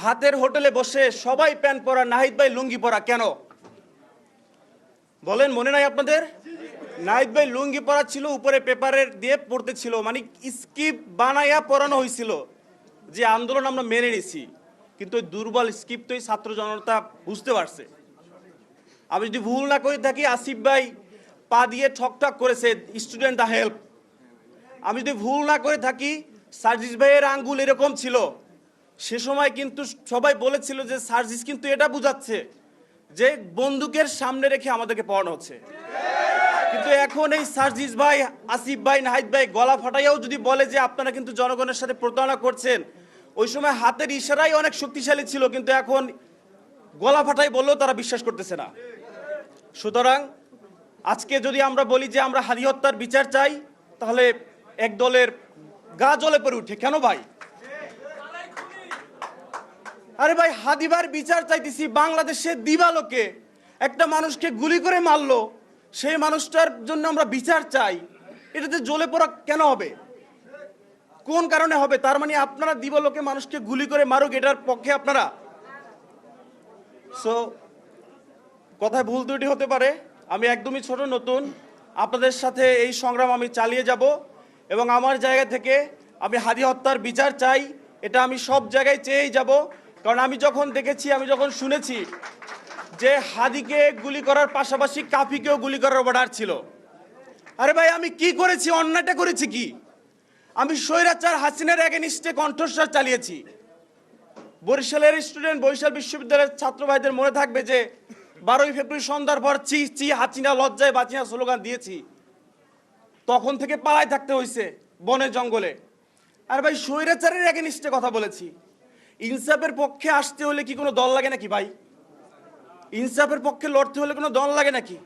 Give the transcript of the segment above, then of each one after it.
ভাতের হোটেলে বসে সবাই প্যান্ট পরা, নাহিদ ভাই লুঙ্গি পরা কেন বলেন? মনে নাই আপনাদের? নাহিদ ভাই লুঙ্গি পরা ছিল, উপরে পেপারের দিয়ে পড়তে ছিল, মানে স্কিপ বানাইয়া পড়ানো হয়েছিল যে আন্দোলন আমরা মেনে নিছি। কিন্তু ওই দুর্বল স্কিপ তো এই ছাত্র জনতা বুঝতে পারছে। আমি যদি ভুল না করে থাকি, আসিফ ভাই পা দিয়ে ঠকঠক করেছে স্টুডেন্ট দ্য হেল্প। আমি যদি ভুল না করে থাকি, সার্জিস ভাইয়ের আঙ্গুল এরকম ছিল। সে সময় কিন্তু সবাই বলেছিল যে সার্জিস কিন্তু এটা বুঝাচ্ছে যে বন্দুকের সামনে রেখে আমাদেরকে পড়ানো হচ্ছে। কিন্তু এখন এই সার্জিস ভাই, আসিফ ভাই, নাহিদ ভাই গলা ফাটাইয়াও যদি বলে যে আপনারা কিন্তু জনগণের সাথে প্রতারণা করছেন, ওই সময় হাতের ইশারাই অনেক শক্তিশালী ছিল, কিন্তু এখন গলা ফাটাই বললেও তারা বিশ্বাস করতেছে না। সুতরাং আজকে যদি আমরা বলি যে আমরা হাদি হত্যার বিচার চাই, তাহলে এক দলের গা জ্বলে পড়ে উঠে। কেন ভাই? আরে ভাই, হাদিবার বিচার চাইতেছি। বাংলাদেশে দিবালোকে একটা মানুষকে গুলি করে মারলো, সেই মানুষটার জন্য আমরা বিচার চাই। এটাতে জ্বলে পড়া কেন হবে? কোন কারণে হবে? তার মানে আপনারা দিবালোকে মানুষকে গুলি করে মারুক, এটার পক্ষে আপনারা? সো কথায় ভুল ত্রুটি হতে পারে। আমি একদমই ছোট, নতুন। আপনাদের সাথে এই সংগ্রাম আমি চালিয়ে যাব এবং আমার জায়গা থেকে আমি হাদি হত্যার বিচার চাই। এটা আমি সব জায়গায় চেয়েই যাব। কারণ আমি যখন দেখেছি, আমি যখন শুনেছি যে হাদিকে গুলি করার পাশাপাশি কাফিকেও গুলি করার অর্ডার ছিল। আরে ভাই, আমি কি করেছি? অন্যায়টা করেছি কি? আমি স্বৈরাচার হাসিনার এগেনিস্টে কণ্ঠস্বর চালিয়েছি। বরিশালের স্টুডেন্ট, বরিশাল বিশ্ববিদ্যালয়ের ছাত্র ভাইদের মনে থাকবে যে 12ই ফেব্রুয়ারি সন্ধ্যার পর চি চি হাসিনা লজ্জায় বাঁচিনা স্লোগান দিয়েছি। তখন থেকে পালায় থাকতে হয়েছে বনে জঙ্গলে। আর ভাই, স্বৈরাচারের এগেনিস্টে কথা বলেছি। ইনসাফের পক্ষে আসতে হলে কি কোনো দল লাগে নাকি ভাই? ইনসাফের পক্ষে লড়তে হলে কোনো দল লাগে নাকি?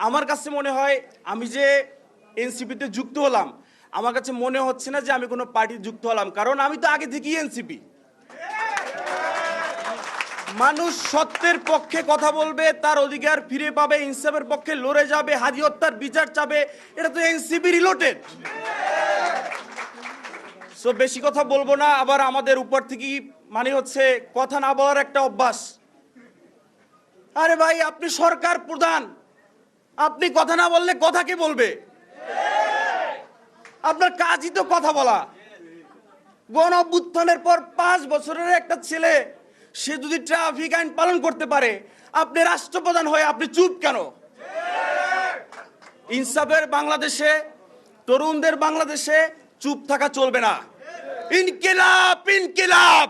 আমার কাছে মনে হয়, আমি যে এনসিপিতে যুক্ত হলাম, আমার কাছে মনে হচ্ছে না যে আমি কোনো পার্টি যুক্ত হলাম, কারণ আমি তো আগে থেকেই এনসিপি। মানুষ সত্যের পক্ষে কথা বলবে, তার অধিকার ফিরে পাবে, ইনসাফের পক্ষে লড়ে যাবে, হাদি হত্যার বিচার চাবে, এটা তো এনসিপি রিলেটেড। সো বেশি কথা বলবো না। আবার আমাদের উপর থেকে মানে হচ্ছে কথা না বলার একটা অভ্যাস। আরে ভাই, আপনি সরকার প্রধান, আপনি কথা না বললে কথা কে বলবে? আপনার কাজই তো কথা বলা। গণ অভ্যুত্থানের পর 5 বছরের একটা ছেলে, সে যদি ট্রাফিক আইন পালন করতে পারে, আপনি রাষ্ট্রপ্রধান হয়ে আপনি চুপ কেন? ইনসাফের বাংলাদেশে, তরুণদের বাংলাদেশে চুপ থাকা চলবে না। ইনকিলাব, ইনকিলাব।